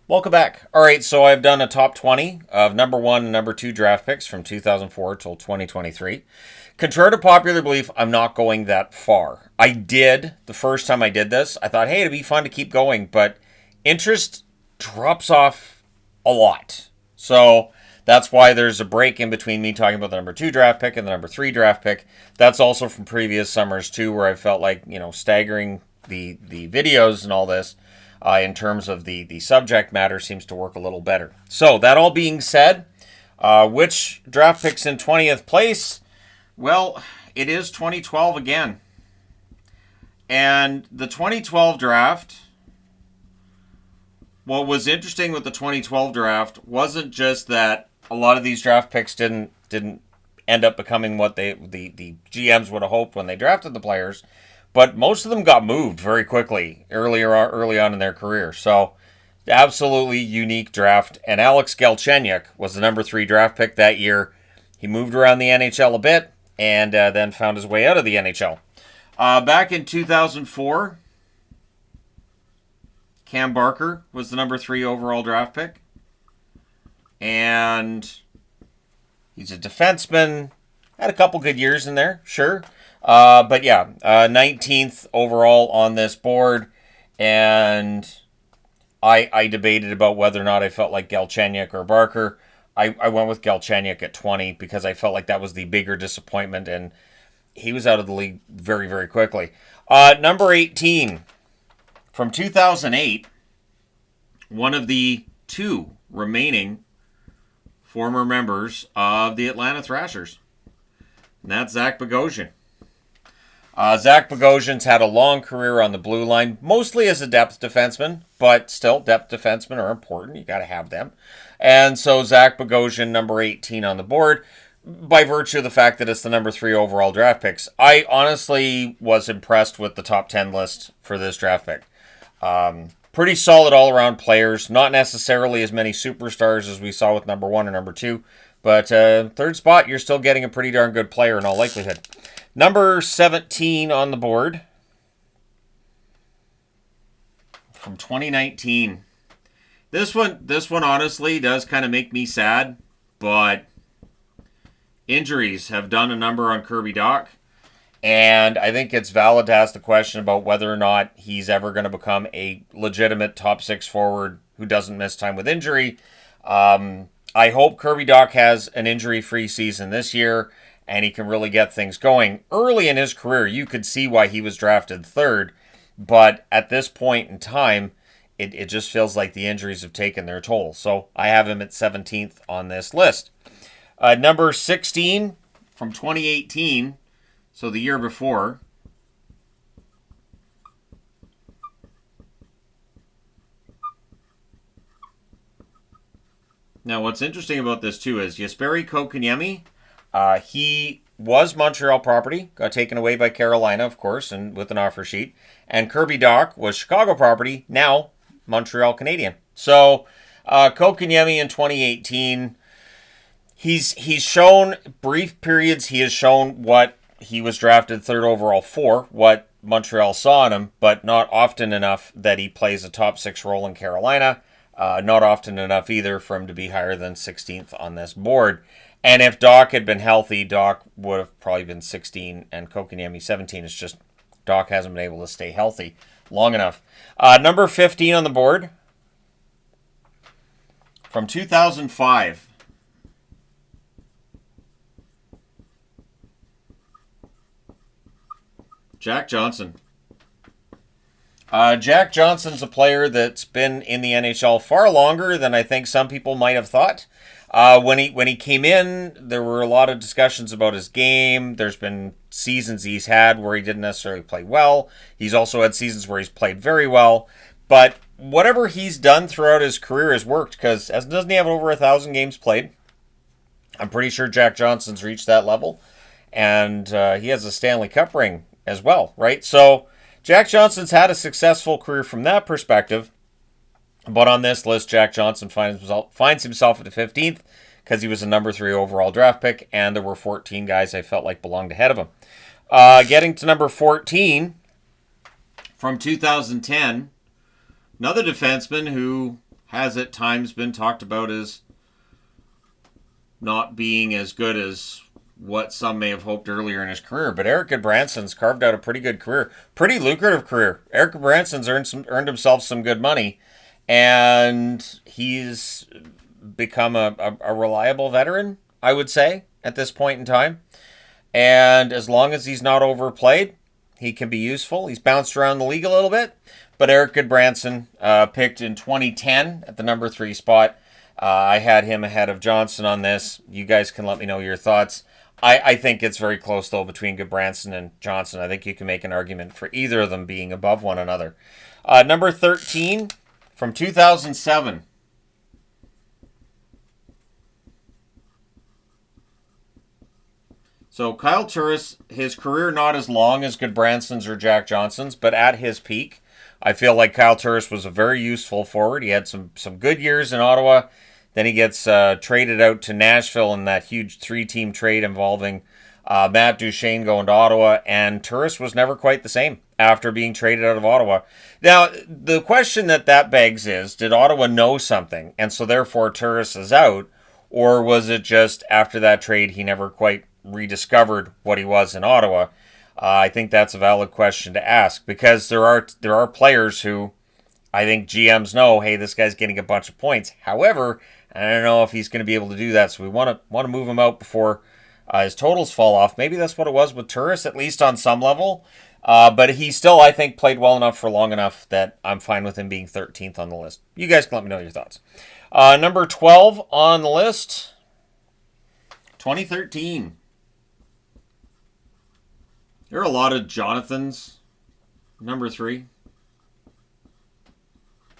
Welcome back. All right, so I've done a top 20 of number 1 and number 2 draft picks from 2004 till 2023. Contrary to popular belief, I'm not going that far. I did the first time I did this. I thought, hey, it'd be fun to keep going, but interest drops off a lot. So that's why there's a break in between me talking about the number 2 draft pick and the number 3 draft pick. That's also from previous summers, too, where I felt like, staggering the videos and all this. In terms of the subject matter seems to work a little better. So that all being said, which draft picks in 20th place? Well, it is 2012 again. And the 2012 draft, what was interesting with the 2012 draft wasn't just that a lot of these draft picks didn't end up becoming what the GMs would have hoped when they drafted the players. But most of them got moved very quickly early on in their career. So, absolutely unique draft. And Alex Galchenyuk was the number 3 draft pick that year. He moved around the NHL a bit and then found his way out of the NHL. Back in 2004, Cam Barker was the number 3 overall draft pick. And he's a defenseman. Had a couple good years in there, sure. But yeah, 19th overall on this board, and I debated about whether or not I felt like Galchenyuk or Barker. I went with Galchenyuk at 20 because I felt like that was the bigger disappointment, and he was out of the league very, very quickly. Number 18, from 2008, one of the 2 remaining former members of the Atlanta Thrashers, and that's Zach Begoian. Zach Begoian's had a long career on the blue line, mostly as a depth defenseman, but still, depth defensemen are important. You got to have them. And so Zach Begoian, number 18 on the board, by virtue of the fact that it's the number 3 overall draft picks. I honestly was impressed with the top 10 list for this draft pick. Pretty solid all-around players, not necessarily as many superstars as we saw with number 1 or number 2, but third spot, you're still getting a pretty darn good player in all likelihood. Number 17 on the board from 2019. This one honestly does kind of make me sad, but injuries have done a number on Kirby Doc, and I think it's valid to ask the question about whether or not he's ever going to become a legitimate top 6 forward who doesn't miss time with injury. I hope Kirby Doc has an injury-free season this year, and he can really get things going. Early in his career, you could see why he was drafted 3rd, but at this point in time, it just feels like the injuries have taken their toll. So I have him at 17th on this list. Number 16 from 2018, so the year before. Now, what's interesting about this, too, is Yasper Kane. He was Montreal property, got taken away by Carolina, of course, and with an offer sheet. And Kirby Doc was Chicago property, now Montreal Canadian. So, Kotkaniemi in 2018, he's shown brief periods. He has shown what he was drafted 3rd overall for, what Montreal saw in him, but not often enough that he plays a top 6 role in Carolina. Not often enough either for him to be higher than 16th on this board. And if Doc had been healthy, Doc would have probably been 16 and Kotkaniemi 17. It's just Doc hasn't been able to stay healthy long enough. Number 15 on the board from 2005. Jack Johnson. Jack Johnson's a player that's been in the NHL far longer than I think some people might have thought. When he came in, there were a lot of discussions about his game. There's been seasons he's had where he didn't necessarily play well. He's also had seasons where he's played very well. But whatever he's done throughout his career has worked because doesn't he have over 1,000 games played? I'm pretty sure Jack Johnson's reached that level. And he has a Stanley Cup ring as well, right? So Jack Johnson's had a successful career from that perspective. But on this list, Jack Johnson finds himself at the 15th because he was a number 3 overall draft pick, and there were 14 guys I felt like belonged ahead of him. Getting to number 14 from 2010, another defenseman who has at times been talked about as not being as good as what some may have hoped earlier in his career. But Erik Branson's carved out a pretty good career, pretty lucrative career. Erik Branson's earned himself some good money, and he's become a reliable veteran, I would say, at this point in time. And as long as he's not overplayed, he can be useful. He's bounced around the league a little bit. But Erik Branson, picked in 2010 at the number 3 spot. I had him ahead of Johnson on this. You guys can let me know your thoughts. I think it's very close, though, between Branson and Johnson. I think you can make an argument for either of them being above one another. Number 13 from 2007. So Kyle Turris, his career not as long as Branson's or Jack Johnson's, but at his peak, I feel like Kyle Turris was a very useful forward. He had some good years in Ottawa. Then he gets traded out to Nashville in that huge 3-team trade involving Matt Duchaine going to Ottawa, and Turris was never quite the same after being traded out of Ottawa. Now, the question that begs is, did Ottawa know something, and so therefore Turris is out, or was it just after that trade he never quite rediscovered what he was in Ottawa? I think that's a valid question to ask, because there are players who I think GMs know, hey, this guy's getting a bunch of points. However, I don't know if he's going to be able to do that, so we want to move him out before his totals fall off. Maybe that's what it was with Turris, at least on some level. But he still, I think, played well enough for long enough that I'm fine with him being 13th on the list. You guys can let me know your thoughts. Number 12 on the list, 2013. There are a lot of Jonathans, number 3.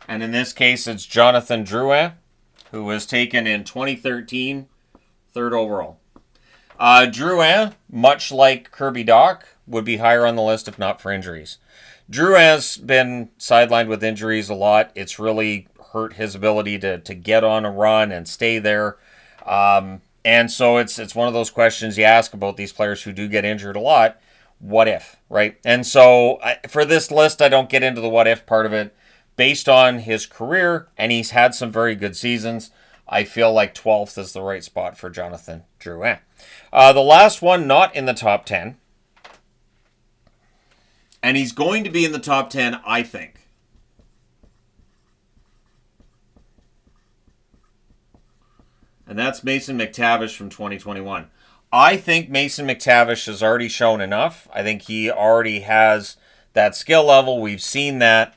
And in this case, it's Jonathan Drouin, who was taken in 2013, 3rd overall. Drouin, much like Kirby Doc, would be higher on the list if not for injuries. Drouin's been sidelined with injuries a lot. It's really hurt his ability to get on a run and stay there. And so it's one of those questions you ask about these players who do get injured a lot. What if, right? And so for this list, I don't get into the what if part of it. Based on his career, and he's had some very good seasons, I feel like 12th is the right spot for Jonathan Drouin. The last one, not in the top 10. And he's going to be in the top 10, I think. And that's Mason McTavish from 2021. I think Mason McTavish has already shown enough. I think he already has that skill level. We've seen that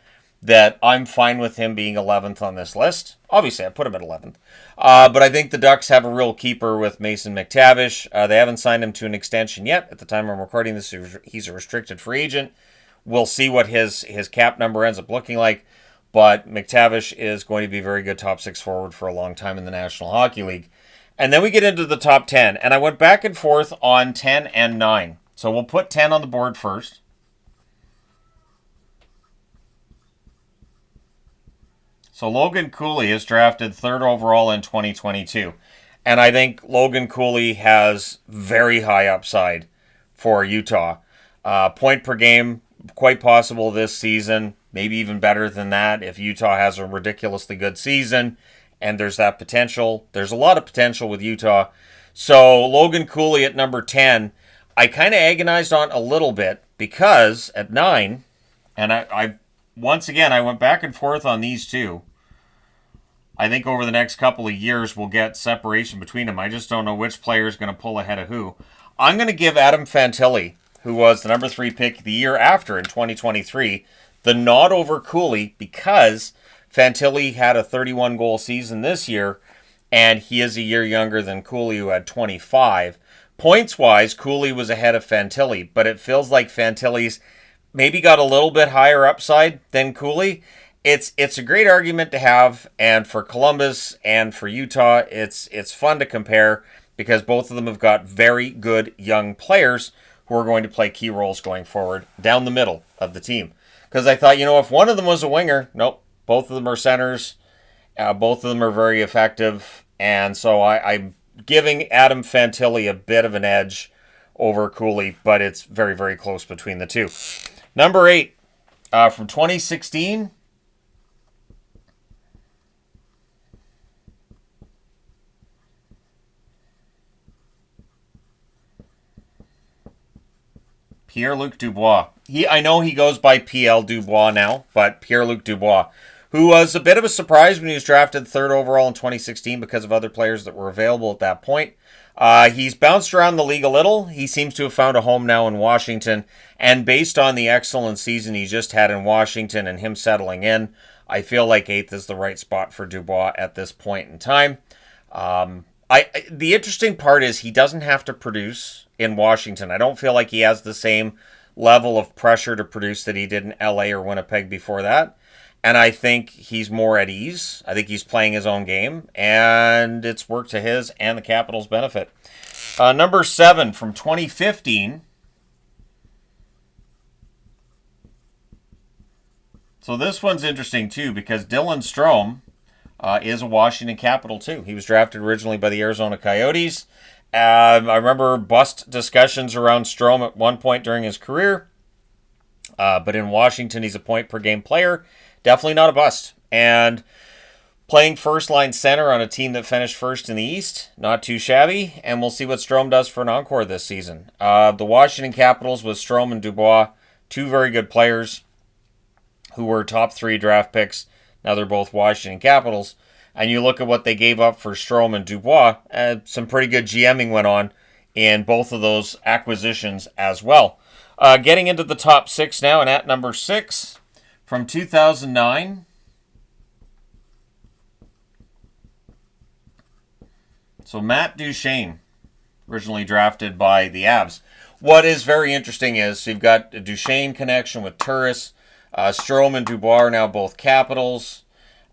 I'm fine with him being 11th on this list. Obviously, I put him at 11th. But I think the Ducks have a real keeper with Mason McTavish. They haven't signed him to an extension yet. At the time I'm recording this, he's a restricted free agent. We'll see what his cap number ends up looking like. But McTavish is going to be a very good top 6 forward for a long time in the National Hockey League. And then we get into the top 10. And I went back and forth on 10 and 9. So we'll put 10 on the board first. So Logan Cooley is drafted 3rd overall in 2022. And I think Logan Cooley has very high upside for Utah. Point per game, quite possible this season. Maybe even better than that if Utah has a ridiculously good season. And there's that potential. There's a lot of potential with Utah. So Logan Cooley at number 10, I kind of agonized on a little bit because at 9, and I once again, I went back and forth on these two. I think over the next couple of years, we'll get separation between them. I just don't know which player is going to pull ahead of who. I'm going to give Adam Fantilli, who was the number 3 pick the year after in 2023, the nod over Cooley because Fantilli had a 31-goal season this year, and he is a year younger than Cooley, who had 25. Points-wise, Cooley was ahead of Fantilli, but it feels like Fantilli's maybe got a little bit higher upside than Cooley. It's a great argument to have, and for Columbus and for Utah, it's fun to compare because both of them have got very good young players who are going to play key roles going forward down the middle of the team. Because I thought, if one of them was a winger, nope, both of them are centers. Both of them are very effective. And so I'm giving Adam Fantilli a bit of an edge over Cooley, but it's very, very close between the two. Number 8, from 2016. PierreLuc Dubois. I know he goes by PL Dubois now, but PierreLuc Dubois, who was a bit of a surprise when he was drafted 3rd overall in 2016 because of other players that were available at that point. He's bounced around the league a little. He seems to have found a home now in Washington. And based on the excellent season he just had in Washington and him settling in, I feel like 8th is the right spot for Dubois at this point in time. The interesting part is he doesn't have to produce in Washington. I don't feel like he has the same level of pressure to produce that he did in LA or Winnipeg before that. And I think he's more at ease. I think he's playing his own game, and it's worked to his and the Capitals' benefit. Number 7 from 2015. So this one's interesting, too, because Dylan Strome is a Washington Capital, too. He was drafted originally by the Arizona Coyotes. I remember bust discussions around Strome at one point during his career. But in Washington, he's a point-per-game player. Definitely not a bust. And playing first-line center on a team that finished first in the East, not too shabby. And we'll see what Strome does for an encore this season. The Washington Capitals with Strome and Dubois, 2 very good players who were top 3 draft picks. Now they're both Washington Capitals. And you look at what they gave up for Strome and Dubois, some pretty good GMing went on in both of those acquisitions as well. Getting into the top 6 now, and at number 6, from 2009, so Matt Duchaine, originally drafted by the Avs. What is very interesting is you've got a Duchaine connection with Turris. Strome and Dubois are now both Capitals.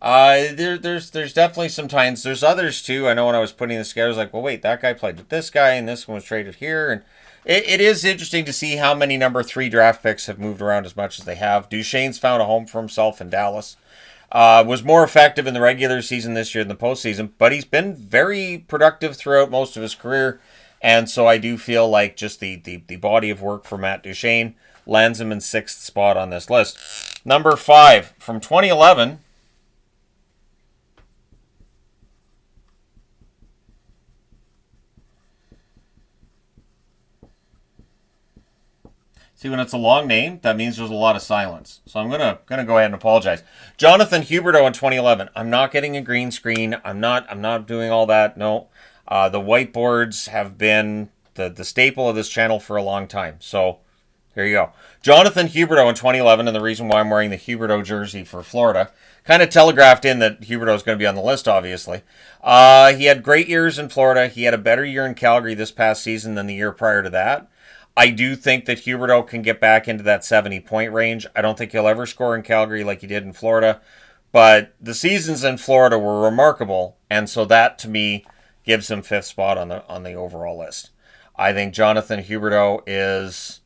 There's definitely some times. There's others too. I know when I was putting this together, I was like, well, wait, that guy played with this guy, and this one was traded here. And it is interesting to see how many number 3 draft picks have moved around as much as they have. Duchaine's found a home for himself in Dallas. Was more effective in the regular season this year than the postseason, but he's been very productive throughout most of his career. And so I do feel like just the body of work for Matt Duchaine lands him in 6th spot on this list. Number 5 from 2011. See, when it's a long name, that means there's a lot of silence. So I'm gonna go ahead and apologize. Jonathan Huberdeau in 2011. I'm not getting a green screen. I'm not doing all that. No, the whiteboards have been the staple of this channel for a long time. So here you go. Jonathan Huberdeau in 2011, and the reason why I'm wearing the Huberdeau jersey for Florida, kind of telegraphed in that Huberdeau is going to be on the list, obviously. He had great years in Florida. He had a better year in Calgary this past season than the year prior to that. I do think that Huberdeau can get back into that 70-point range. I don't think he'll ever score in Calgary like he did in Florida. But the seasons in Florida were remarkable, and so that, to me, gives him 5th spot on the overall list. I think Jonathan Huberdeau is...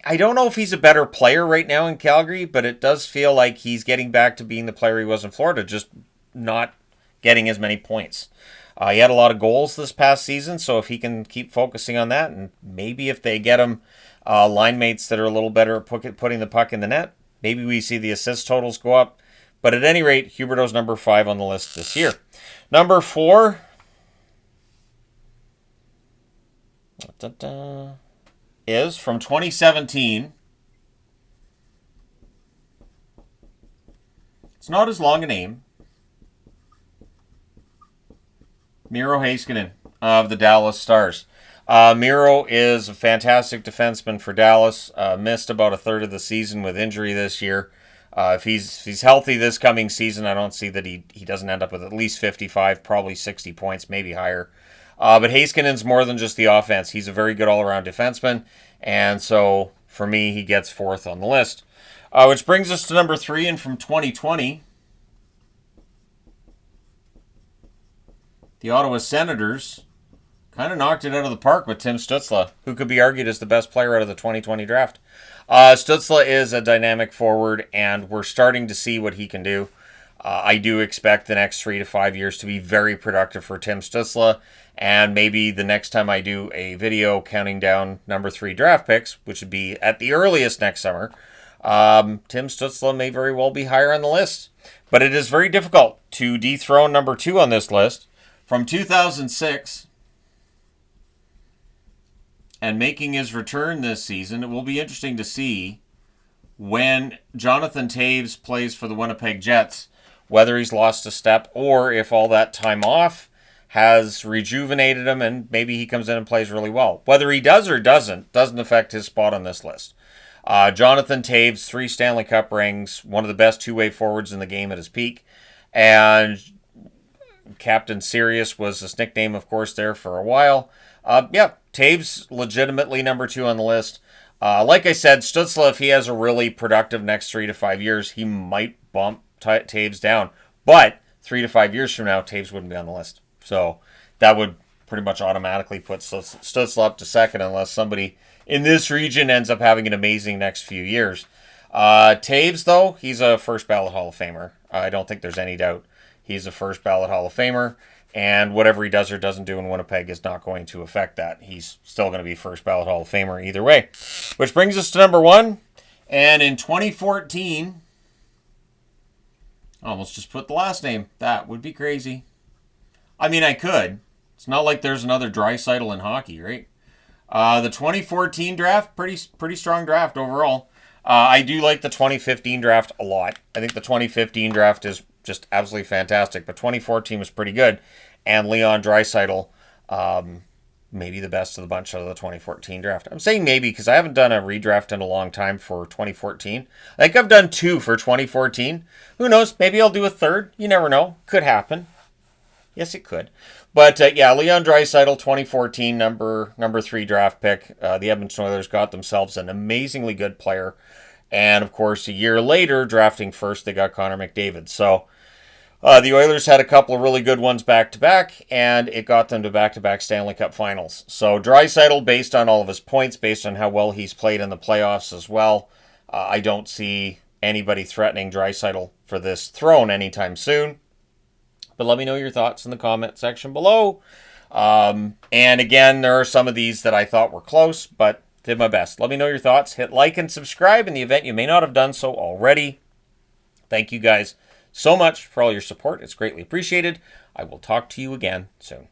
I don't know if he's a better player right now in Calgary, but it does feel like he's getting back to being the player he was in Florida, just not getting as many points. He had a lot of goals this past season, so if he can keep focusing on that, and maybe if they get him line mates that are a little better at putting the puck in the net, maybe we see the assist totals go up. But at any rate, Huberdeau's number 5 on the list this year. Number 4 is from 2017. It's not as long a name. Miro Heiskanen of the Dallas Stars. Miro is a fantastic defenseman for Dallas. Missed about a third of the season with injury this year. If he's healthy this coming season, I don't see that he doesn't end up with at least 55, probably 60 points, maybe higher. But Heiskanen's more than just the offense. He's a very good all-around defenseman. And so, for me, he gets 4th on the list. Which brings us to number 3, and from 2020... the Ottawa Senators kind of knocked it out of the park with Tim Stutzla, who could be argued as the best player out of the 2020 draft. Stutzla is a dynamic forward, and we're starting to see what he can do. I do expect the next 3 to 5 years to be very productive for Tim Stutzla, and maybe the next time I do a video counting down number 3 draft picks, which would be at the earliest next summer, Tim Stutzla may very well be higher on the list. But it is very difficult to dethrone number 2 on this list. From 2006, and making his return this season. It will be interesting to see when Jonathan Taves plays for the Winnipeg Jets, whether he's lost a step or if all that time off has rejuvenated him and maybe he comes in and plays really well. Whether he does or doesn't affect his spot on this list. Jonathan Taves, 3 Stanley Cup rings, one of the best two-way forwards in the game at his peak. And Captain Sirius was his nickname, of course, there for a while. Taves legitimately number 2 on the list. Like I said, Stutzla, if he has a really productive next 3 to 5 years, he might bump Taves down. But 3 to 5 years from now, Taves wouldn't be on the list. So that would pretty much automatically put Stutzla up to second unless somebody in this region ends up having an amazing next few years. Taves, though, he's a first ballot Hall of Famer. I don't think there's any doubt. He's a first ballot Hall of Famer. And whatever he does or doesn't do in Winnipeg is not going to affect that. He's still going to be first ballot Hall of Famer either way. Which brings us to number 1. And in 2014, almost just put the last name. That would be crazy. I mean, I could. It's not like there's another Draisaitl in hockey, right? The 2014 draft, pretty strong draft overall. I do like the 2015 draft a lot. I think the 2015 draft is just absolutely fantastic, but 2014 was pretty good. And Leon Draisaitl, maybe the best of the bunch out of the 2014 draft. I'm saying maybe because I haven't done a redraft in a long time for 2014. I think I've done 2 for 2014. Who knows? Maybe I'll do a third. You never know. Could happen. Yes, it could. But Leon Draisaitl, 2014, number 3 draft pick. The Edmonton Oilers got themselves an amazingly good player. And, of course, a year later, drafting first, they got Connor McDavid. So the Oilers had a couple of really good ones back-to-back, and it got them to back-to-back Stanley Cup finals. So Draisaitl, based on all of his points, based on how well he's played in the playoffs as well, I don't see anybody threatening Draisaitl for this throne anytime soon. But let me know your thoughts in the comment section below. And again, there are some of these that I thought were close, but did my best. Let me know your thoughts. Hit like and subscribe in the event you may not have done so already. Thank you guys so much for all your support. It's greatly appreciated. I will talk to you again soon.